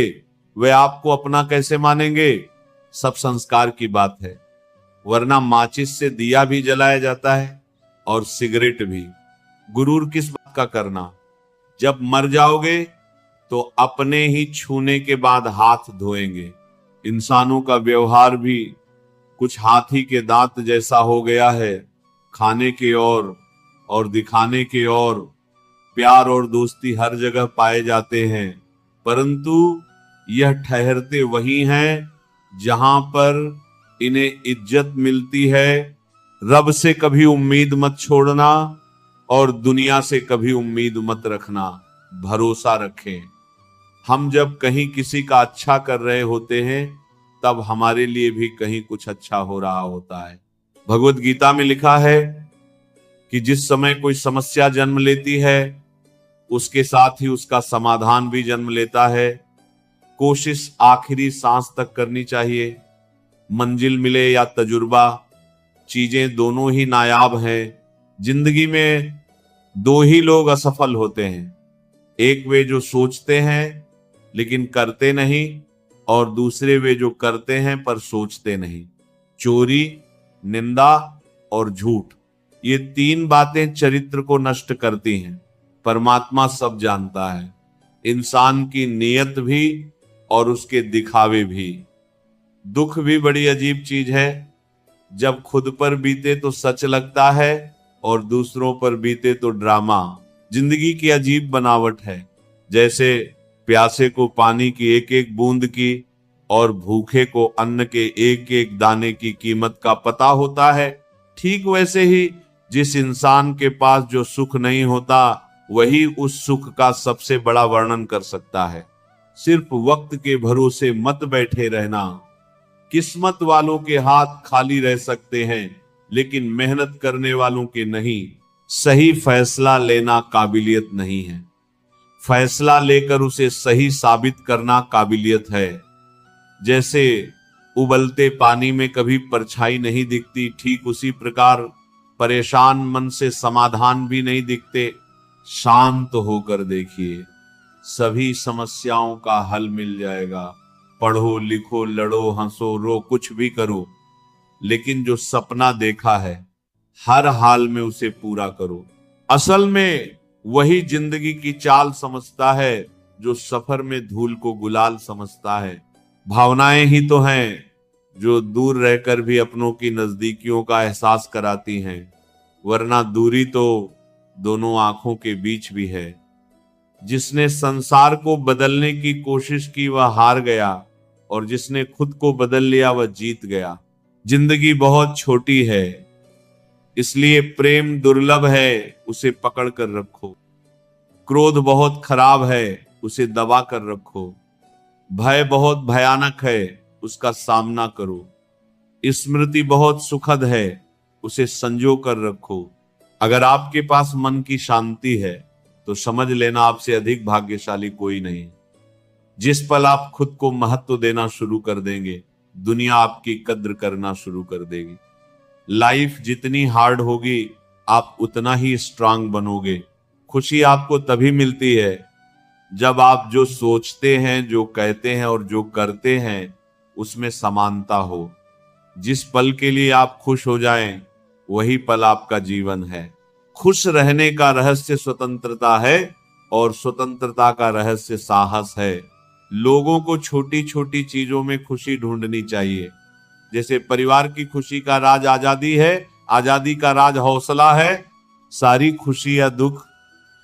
वे आपको अपना कैसे मानेंगे। सब संस्कार की बात है, वरना माचिस से दिया भी जलाया जाता है और सिगरेट भी। गुरूर किस बात का करना। जब मर जाओगे तो अपने ही छूने के बाद हाथ धोएंगे। इंसानों का व्यवहार भी कुछ हाथी के दांत जैसा हो गया है, खाने के और दिखाने के और। प्यार और दोस्ती हर जगह पाए जाते हैं, परंतु यह ठहरते वही हैं जहां पर इन्हें इज्जत मिलती है। रब से कभी उम्मीद मत छोड़ना और दुनिया से कभी उम्मीद मत रखना। भरोसा रखें। हम जब कहीं किसी का अच्छा कर रहे होते हैं तब हमारे लिए भी कहीं कुछ अच्छा हो रहा होता है। भगवत गीता में लिखा है कि जिस समय कोई समस्या जन्म लेती है उसके साथ ही उसका समाधान भी जन्म लेता है। कोशिश आखिरी सांस तक करनी चाहिए। मंजिल मिले या तजुर्बा, चीजें दोनों ही नायाब हैं। जिंदगी में 2 ही लोग असफल होते हैं, एक वे जो सोचते हैं लेकिन करते नहीं, और दूसरे वे जो करते हैं पर सोचते नहीं। चोरी, निंदा और झूठ, ये 3 बातें चरित्र को नष्ट करती हैं। परमात्मा सब जानता है, इंसान की नीयत भी और उसके दिखावे भी। दुख भी बड़ी अजीब चीज है। जब खुद पर बीते तो सच लगता है और दूसरों पर बीते तो ड्रामा। जिंदगी की अजीब बनावट है। जैसे प्यासे को पानी की एक एक बूंद की और भूखे को अन्न के एक एक दाने की कीमत का पता होता है, ठीक वैसे ही जिस इंसान के पास जो सुख नहीं होता वही उस सुख का सबसे बड़ा वर्णन कर सकता है। सिर्फ वक्त के भरोसे मत बैठे रहना। किस्मत वालों के हाथ खाली रह सकते हैं, लेकिन मेहनत करने वालों के नहीं। सही फैसला लेना काबिलियत नहीं है, फैसला लेकर उसे सही साबित करना काबिलियत है। जैसे उबलते पानी में कभी परछाई नहीं दिखती, ठीक उसी प्रकार परेशान मन से समाधान भी नहीं दिखते। शांत होकर देखिए, सभी समस्याओं का हल मिल जाएगा। पढ़ो लिखो, लड़ो हंसो रो, कुछ भी करो, लेकिन जो सपना देखा है हर हाल में उसे पूरा करो। असल में वही जिंदगी की चाल समझता है जो सफर में धूल को गुलाल समझता है। भावनाएं ही तो हैं जो दूर रहकर भी अपनों की नजदीकियों का एहसास कराती हैं, वरना दूरी तो दोनों आंखों के बीच भी है। जिसने संसार को बदलने की कोशिश की वह हार गया, और जिसने खुद को बदल लिया वह जीत गया। जिंदगी बहुत छोटी है, इसलिए प्रेम दुर्लभ है, उसे पकड़ कर रखो। क्रोध बहुत खराब है, उसे दबा कर रखो। भय बहुत भयानक है, उसका सामना करो। स्मृति बहुत सुखद है, उसे संजो कर रखो। अगर आपके पास मन की शांति है तो समझ लेना आपसे अधिक भाग्यशाली कोई नहीं। जिस पल आप खुद को महत्व देना शुरू कर देंगे, दुनिया आपकी कद्र करना शुरू कर देगी। लाइफ जितनी हार्ड होगी आप उतना ही स्ट्रांग बनोगे। खुशी आपको तभी मिलती है जब आप जो सोचते हैं, जो कहते हैं और जो करते हैं उसमें समानता हो। जिस पल के लिए आप खुश हो जाएं, वही पल आपका जीवन है। खुश रहने का रहस्य स्वतंत्रता है, और स्वतंत्रता का रहस्य साहस है। लोगों को छोटी छोटी चीजों में खुशी ढूंढनी चाहिए। जैसे परिवार की खुशी का राज आजादी है, आजादी का राज हौसला है। सारी खुशी या दुख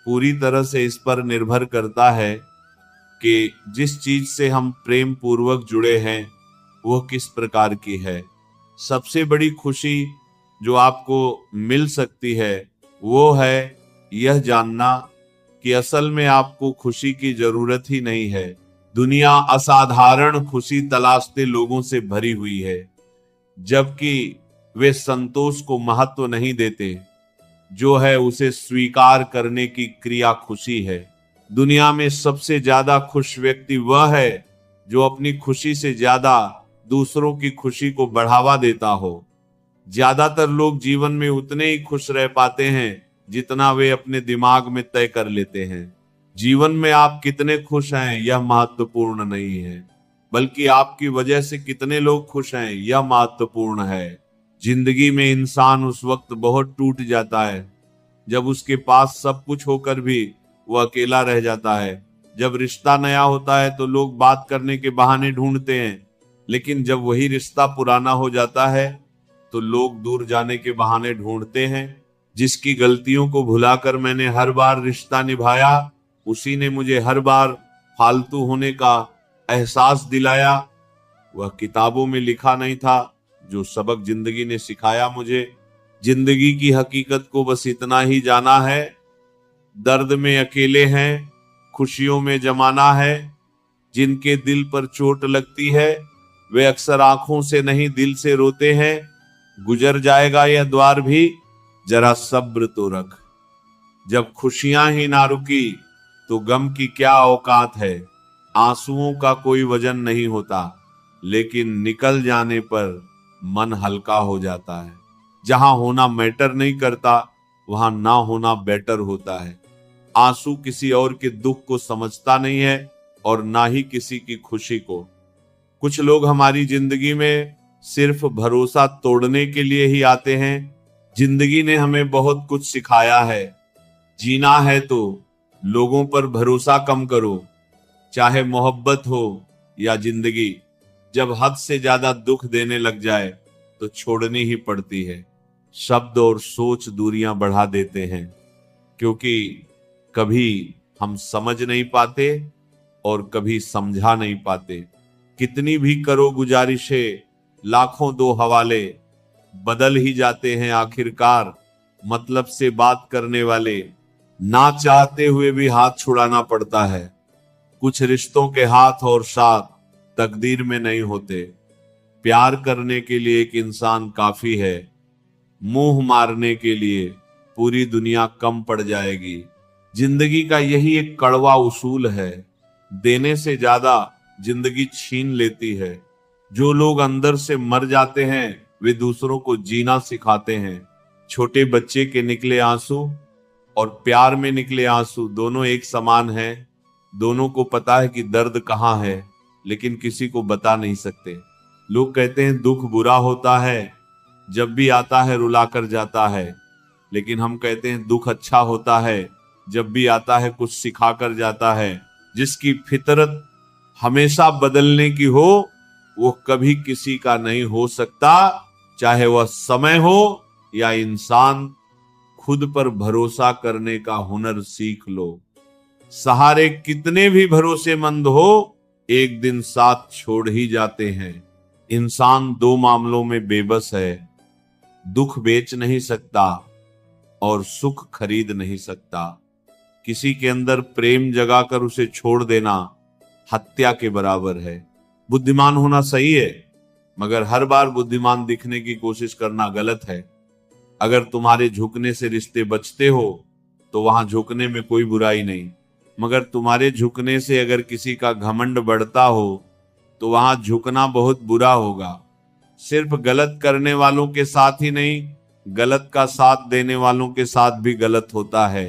पूरी तरह से इस पर निर्भर करता है कि जिस चीज से हम प्रेम पूर्वक जुड़े हैं वो किस प्रकार की है। सबसे बड़ी खुशी जो आपको मिल सकती है वो है यह जानना कि असल में आपको खुशी की जरूरत ही नहीं है। दुनिया असाधारण खुशी तलाशते लोगों से भरी हुई है, जबकि वे संतोष को महत्व नहीं देते। जो है उसे स्वीकार करने की क्रिया खुशी है। दुनिया में सबसे ज्यादा खुश व्यक्ति वह है जो अपनी खुशी से ज्यादा दूसरों की खुशी को बढ़ावा देता हो। ज्यादातर लोग जीवन में उतने ही खुश रह पाते हैं जितना वे अपने दिमाग में तय कर लेते हैं। जीवन में आप कितने खुश हैं यह महत्वपूर्ण नहीं है, बल्कि आपकी वजह से कितने लोग खुश हैं यह महत्वपूर्ण है। जिंदगी में इंसान उस वक्त बहुत टूट जाता है जब उसके पास सब कुछ होकर भी वह अकेला रह जाता है। जब रिश्ता नया होता है तो लोग बात करने के बहाने ढूंढते हैं, लेकिन जब वही रिश्ता पुराना हो जाता है तो लोग दूर जाने के बहाने ढूंढते हैं। जिसकी गलतियों को भुलाकर मैंने हर बार रिश्ता निभाया, उसी ने मुझे हर बार फालतू होने का एहसास दिलाया। वह किताबों में लिखा नहीं था जो सबक जिंदगी ने सिखाया मुझे। जिंदगी की हकीकत को बस इतना ही जाना है, दर्द में अकेले हैं, खुशियों में जमाना है। जिनके दिल पर चोट लगती है वे अक्सर आंखों से नहीं दिल से रोते हैं। गुजर जाएगा यह द्वार भी, जरा सब्र तो रख। जब खुशियां ही ना रुकी तो गम की क्या औकात है। आंसुओं का कोई वजन नहीं होता, लेकिन निकल जाने पर मन हल्का हो जाता है। जहां होना मैटर नहीं करता वहां ना होना बेटर होता है। आंसू किसी और के दुख को समझता नहीं है और ना ही किसी की खुशी को। कुछ लोग हमारी जिंदगी में सिर्फ भरोसा तोड़ने के लिए ही आते हैं। जिंदगी ने हमें बहुत कुछ सिखाया है। जीना है तो लोगों पर भरोसा कम करो, चाहे मोहब्बत हो या जिंदगी। जब हद से ज्यादा दुख देने लग जाए तो छोड़नी ही पड़ती है। शब्द और सोच दूरियां बढ़ा देते हैं, क्योंकि कभी हम समझ नहीं पाते और कभी समझा नहीं पाते। कितनी भी करो गुजारिशें, लाखों दो हवाले, बदल ही जाते हैं आखिरकार मतलब से बात करने वाले। ना चाहते हुए भी हाथ छुड़ाना पड़ता है। कुछ रिश्तों के हाथ और साथ तकदीर में नहीं होते। प्यार करने के लिए एक इंसान काफी है, मोह मारने के लिए पूरी दुनिया कम पड़ जाएगी। जिंदगी का यही एक कड़वा उसूल है, देने से ज्यादा जिंदगी छीन लेती है। जो लोग अंदर से मर जाते हैं वे दूसरों को जीना सिखाते हैं। छोटे बच्चे के निकले आंसू और प्यार में निकले आंसू दोनों एक समान हैं। दोनों को पता है कि दर्द कहाँ है, लेकिन किसी को बता नहीं सकते। लोग कहते हैं दुख बुरा होता है, जब भी आता है रुलाकर जाता है, लेकिन हम कहते हैं दुख अच्छा होता है, जब भी आता है कुछ सिखा कर जाता है। जिसकी फितरत हमेशा बदलने की हो वो कभी किसी का नहीं हो सकता, चाहे वह समय हो या इंसान। खुद पर भरोसा करने का हुनर सीख लो। सहारे कितने भी भरोसेमंद हो एक दिन साथ छोड़ ही जाते हैं। इंसान दो मामलों में बेबस है, दुख बेच नहीं सकता और सुख खरीद नहीं सकता। किसी के अंदर प्रेम जगाकर उसे छोड़ देना हत्या के बराबर है। बुद्धिमान होना सही है, मगर हर बार बुद्धिमान दिखने की कोशिश करना गलत है। अगर तुम्हारे झुकने से रिश्ते बचते हो तो वहां झुकने में कोई बुराई नहीं, मगर तुम्हारे झुकने से अगर किसी का घमंड बढ़ता हो तो वहां झुकना बहुत बुरा होगा। सिर्फ गलत करने वालों के साथ ही नहीं, गलत का साथ देने वालों के साथ भी गलत होता है।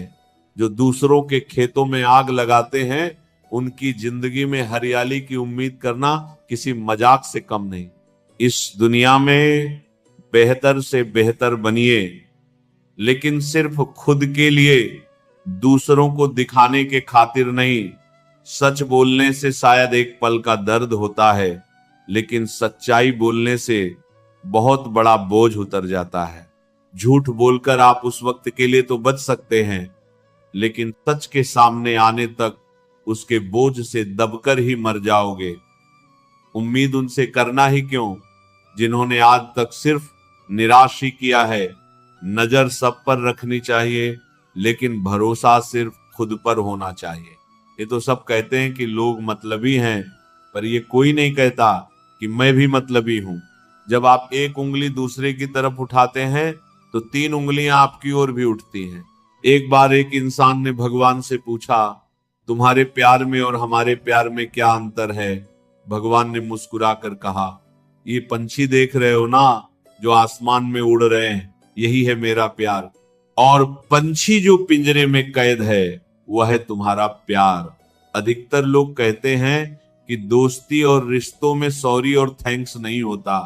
जो दूसरों के खेतों में आग लगाते हैं उनकी जिंदगी में हरियाली की उम्मीद करना किसी मजाक से कम नहीं। इस दुनिया में बेहतर से बेहतर बनिए, लेकिन सिर्फ खुद के लिए, दूसरों को दिखाने के खातिर नहीं। सच बोलने से शायद एक पल का दर्द होता है, लेकिन सच्चाई बोलने से बहुत बड़ा बोझ उतर जाता है। झूठ बोलकर आप उस वक्त के लिए तो बच सकते हैं, लेकिन सच के सामने आने तक उसके बोझ से दबकर ही मर जाओगे। उम्मीद उनसे करना ही क्यों जिन्होंने आज तक सिर्फ निराश ही किया है। नजर सब पर रखनी चाहिए, लेकिन भरोसा सिर्फ खुद पर होना चाहिए। ये तो सब कहते हैं कि लोग मतलबी हैं, पर ये कोई नहीं कहता कि मैं भी मतलबी हूं। जब आप एक उंगली दूसरे की तरफ उठाते हैं तो तीन उंगलियां आपकी ओर भी उठती हैं। एक बार एक इंसान ने भगवान से पूछा, तुम्हारे प्यार में और हमारे प्यार में क्या अंतर है? भगवान ने मुस्कुरा कर कहा, ये पंछी देख रहे हो ना जो आसमान में उड़ रहे हैं, यही है मेरा प्यार। और पंछी जो पिंजरे में कैद है वह है तुम्हारा प्यार। अधिकतर लोग कहते हैं कि दोस्ती और रिश्तों में सॉरी और थैंक्स नहीं होता,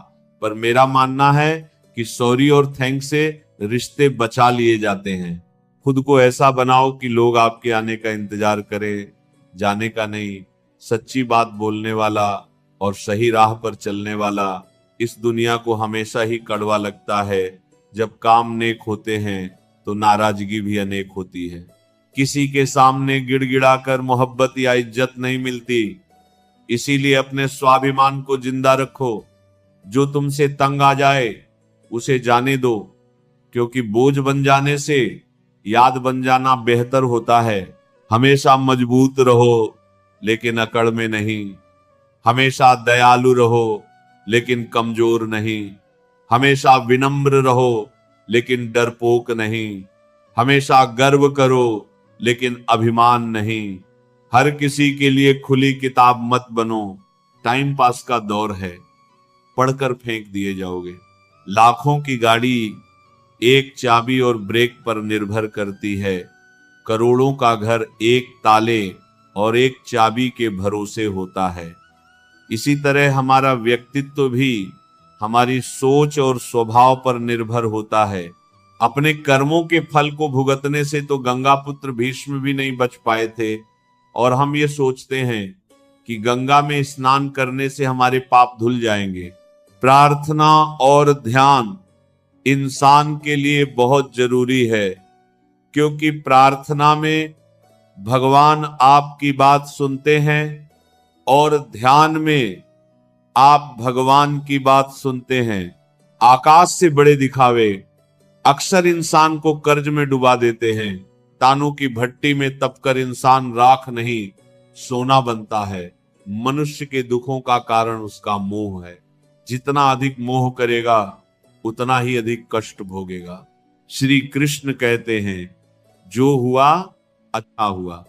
पर मेरा मानना है कि सॉरी और थैंक्स से रिश्ते बचा लिए जाते हैं। खुद को ऐसा बनाओ कि लोग आपके आने का इंतजार करें, जाने का नहीं। सच्ची बात बोलने वाला और सही राह पर चलने वाला इस दुनिया को हमेशा ही कड़वा लगता है। जब काम नेक होते हैं तो नाराजगी भी अनेक होती है। किसी के सामने गिड़गिड़ाकर मोहब्बत या इज्जत नहीं मिलती, इसीलिए अपने स्वाभिमान को जिंदा रखो। जो तुमसे तंग आ जाए उसे जाने दो, क्योंकि बोझ बन जाने से याद बन जाना बेहतर होता है। हमेशा मजबूत रहो लेकिन अकड़ में नहीं। हमेशा दयालु रहो लेकिन कमजोर नहीं। हमेशा विनम्र रहो लेकिन डरपोक नहीं। हमेशा गर्व करो लेकिन अभिमान नहीं। हर किसी के लिए खुली किताब मत बनो। टाइम पास का दौर है, पढ़कर फेंक दिए जाओगे। लाखों की गाड़ी एक चाबी और ब्रेक पर निर्भर करती है। करोड़ों का घर एक ताले और एक चाबी के भरोसे होता है। इसी तरह हमारा व्यक्तित्व भी हमारी सोच और स्वभाव पर निर्भर होता है। अपने कर्मों के फल को भुगतने से तो गंगा पुत्र भीष्म भी नहीं बच पाए थे, और हम ये सोचते हैं कि गंगा में स्नान करने से हमारे पाप धुल जाएंगे। प्रार्थना और ध्यान इंसान के लिए बहुत जरूरी है, क्योंकि प्रार्थना में भगवान आपकी बात सुनते हैं और ध्यान में आप भगवान की बात सुनते हैं। आकाश से बड़े दिखावे अक्सर इंसान को कर्ज में डुबा देते हैं। तानों की भट्टी में तपकर इंसान राख नहीं सोना बनता है। मनुष्य के दुखों का कारण उसका मोह है। जितना अधिक मोह करेगा उतना ही अधिक कष्ट भोगेगा। श्री कृष्ण कहते हैं जो हुआ अच्छा हुआ,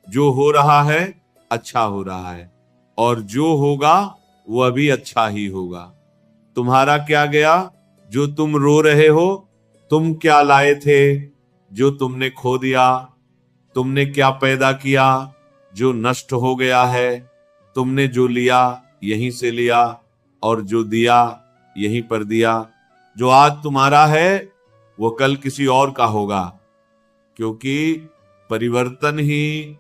जो हो रहा है अच्छा हो रहा है, और जो होगा वह भी अच्छा ही होगा। तुम्हारा क्या गया जो तुम रो रहे हो? तुम क्या लाए थे जो तुमने खो दिया? तुमने क्या पैदा किया जो नष्ट हो गया है? तुमने जो लिया यहीं से लिया, और जो दिया यहीं पर दिया। जो आज तुम्हारा है वो कल किसी और का होगा, क्योंकि परिवर्तन ही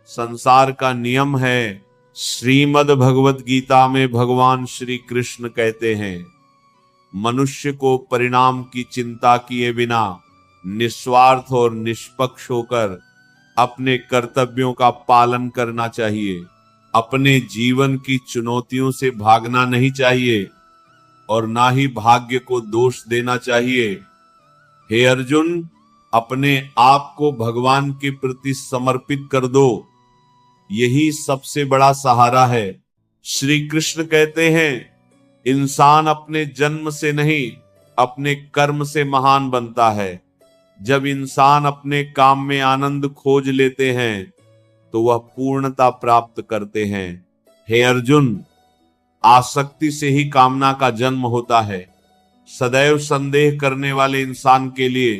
संसार का नियम है। श्रीमद् भगवत गीता में भगवान श्री कृष्ण कहते हैं, मनुष्य को परिणाम की चिंता किए बिना निस्वार्थ और निष्पक्ष होकर अपने कर्तव्यों का पालन करना चाहिए। अपने जीवन की चुनौतियों से भागना नहीं चाहिए और ना ही भाग्य को दोष देना चाहिए। हे अर्जुन, अपने आप को भगवान के प्रति समर्पित कर दो, यही सबसे बड़ा सहारा है। श्री कृष्ण कहते हैं, इंसान अपने जन्म से नहीं अपने कर्म से महान बनता है। जब इंसान अपने काम में आनंद खोज लेते हैं तो वह पूर्णता प्राप्त करते हैं। हे अर्जुन, आसक्ति से ही कामना का जन्म होता है। सदैव संदेह करने वाले इंसान के लिए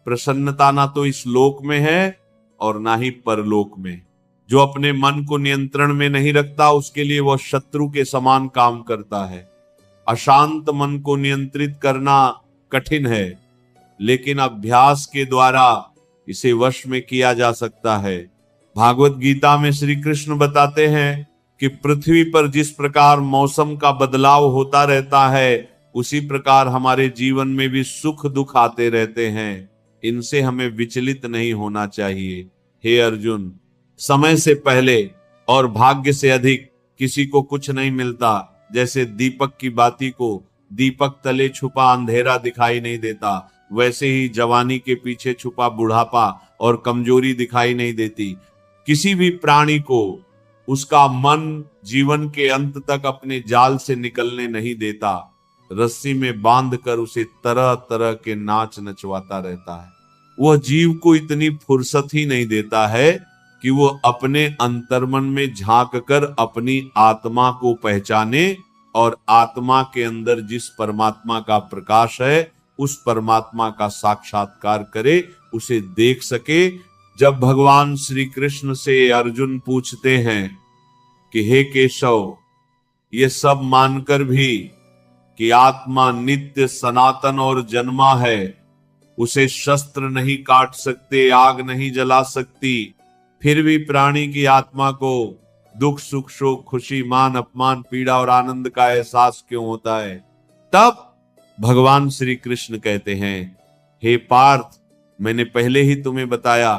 प्रसन्नता ना तो इस लोक में है और ना ही परलोक में। जो अपने मन को नियंत्रण में नहीं रखता उसके लिए वह शत्रु के समान काम करता है। अशांत मन को नियंत्रित करना कठिन है, लेकिन अभ्यास के द्वारा इसे वश में किया जा सकता है। भागवत गीता में श्री कृष्ण बताते हैं कि पृथ्वी पर जिस प्रकार मौसम का बदलाव होता रहता है, उसी प्रकार हमारे जीवन में भी सुख दुख आते रहते हैं। इनसे हमें विचलित नहीं होना चाहिए। हे अर्जुन, समय से पहले और भाग्य से अधिक किसी को कुछ नहीं मिलता। जैसे दीपक की बाती को दीपक तले छुपा अंधेरा दिखाई नहीं देता, वैसे ही जवानी के पीछे छुपा बुढ़ापा और कमजोरी दिखाई नहीं देती। किसी भी प्राणी को उसका मन जीवन के अंत तक अपने जाल से निकलने नहीं देता। रस्सी में बांधकर उसे तरह तरह के नाच नचवाता रहता है। वह जीव को इतनी फुर्सत ही नहीं देता है कि वो अपने अंतर्मन में झांक कर अपनी आत्मा को पहचाने और आत्मा के अंदर जिस परमात्मा का प्रकाश है उस परमात्मा का साक्षात्कार करे, उसे देख सके। जब भगवान श्री कृष्ण से अर्जुन पूछते हैं कि हे केशव, ये सब मानकर भी कि आत्मा नित्य सनातन और जन्मा है, उसे शस्त्र नहीं काट सकते, आग नहीं जला सकती, फिर भी प्राणी की आत्मा को दुख सुख शोक खुशी मान अपमान पीड़ा और आनंद का एहसास क्यों होता है? तब भगवान श्री कृष्ण कहते हैं, हे पार्थ, मैंने पहले ही तुम्हें बताया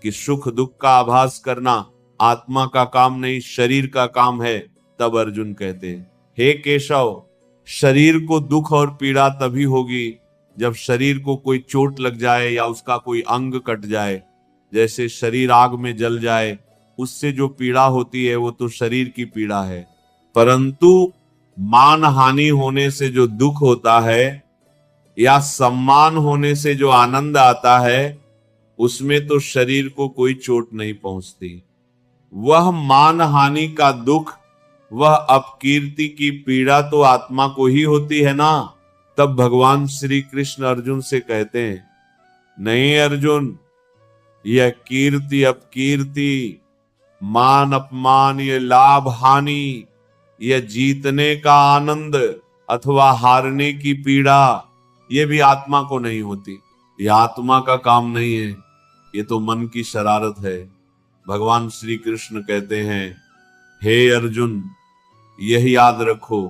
कि सुख दुख का आभास करना आत्मा का काम नहीं, शरीर का काम है। तब अर्जुन कहते हैं, हे केशव, शरीर को दुख और पीड़ा तभी होगी जब शरीर को कोई चोट लग जाए या उसका कोई अंग कट जाए। जैसे शरीर आग में जल जाए, उससे जो पीड़ा होती है वो तो शरीर की पीड़ा है, परंतु मान हानि होने से जो दुख होता है या सम्मान होने से जो आनंद आता है, उसमें तो शरीर को कोई चोट नहीं पहुंचती। वह मान हानि का दुख, वह अपकीर्ति की पीड़ा तो आत्मा को ही होती है ना। तब भगवान श्री कृष्ण अर्जुन से कहते हैं, नहीं अर्जुन, यह कीर्ति अपकीर्ति, मान अपमान, ये लाभ हानि, यह जीतने का आनंद अथवा हारने की पीड़ा, ये भी आत्मा को नहीं होती। यह आत्मा का काम नहीं है, ये तो मन की शरारत है। भगवान श्री कृष्ण कहते हैं, हे अर्जुन, यह याद रखो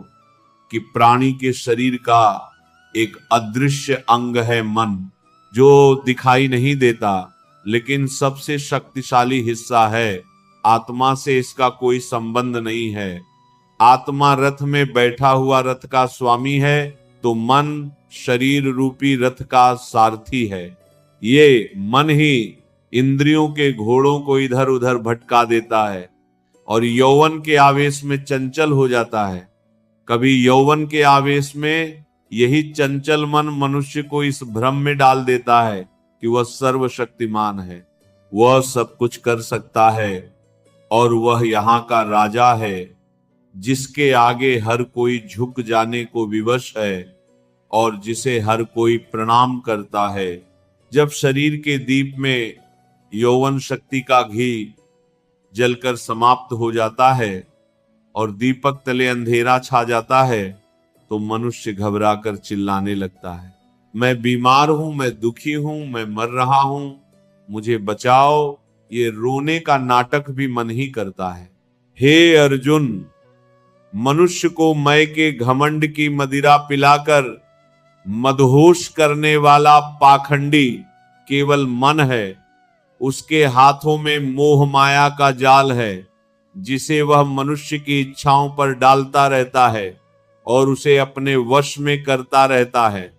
कि प्राणी के शरीर का एक अदृश्य अंग है मन, जो दिखाई नहीं देता लेकिन सबसे शक्तिशाली हिस्सा है। आत्मा से इसका कोई संबंध नहीं है। आत्मा रथ में बैठा हुआ रथ का स्वामी है, तो मन शरीर रूपी रथ का सारथी है। ये मन ही इंद्रियों के घोड़ों को इधर उधर भटका देता है और यौवन के आवेश में चंचल हो जाता है। कभी यौवन के आवेश में यही चंचल मन मनुष्य को इस भ्रम में डाल देता है कि वह सर्वशक्तिमान है, वह सब कुछ कर सकता है और वह यहाँ का राजा है जिसके आगे हर कोई झुक जाने को विवश है और जिसे हर कोई प्रणाम करता है। जब शरीर के दीप में यौवन शक्ति का घी जलकर समाप्त हो जाता है और दीपक तले अंधेरा छा जाता है तो मनुष्य घबराकर चिल्लाने लगता है, मैं बीमार हूं, मैं दुखी हूं, मैं मर रहा हूं, मुझे बचाओ। ये रोने का नाटक भी मन ही करता है। हे अर्जुन, मनुष्य को मय के घमंड की मदिरा पिलाकर मदहोश करने वाला पाखंडी केवल मन है। उसके हाथों में मोह माया का जाल है जिसे वह मनुष्य की इच्छाओं पर डालता रहता है और उसे अपने वश में करता रहता है।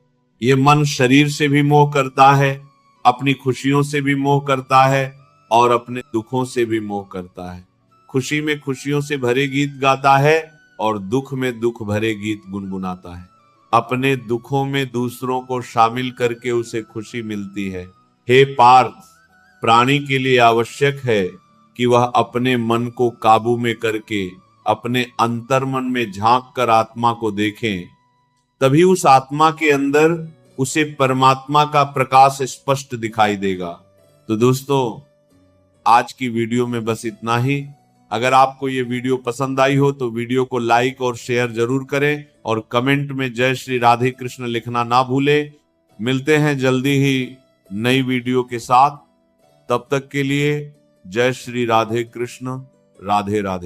ये मन शरीर से भी मोह करता है, अपनी खुशियों से भी मोह करता है और अपने दुखों से भी मोह करता है। खुशी में खुशियों से भरे गीत गाता है और दुख में दुख भरे गीत गुनगुनाता है। अपने दुखों में दूसरों को शामिल करके उसे खुशी मिलती है। हे पार्थ, प्राणी के लिए आवश्यक है कि वह अपने मन को काबू में करके अपने अंतर्मन में झांक कर आत्मा को देखें, तभी उस आत्मा के अंदर उसे परमात्मा का प्रकाश स्पष्ट दिखाई देगा। तो दोस्तों, आज की वीडियो में बस इतना ही। अगर आपको ये वीडियो पसंद आई हो तो वीडियो को लाइक और शेयर जरूर करें और कमेंट में जय श्री राधे कृष्ण लिखना ना भूलें। मिलते हैं जल्दी ही नई वीडियो के साथ। तब तक के लिए जय श्री राधे कृष्ण, राधे राधे।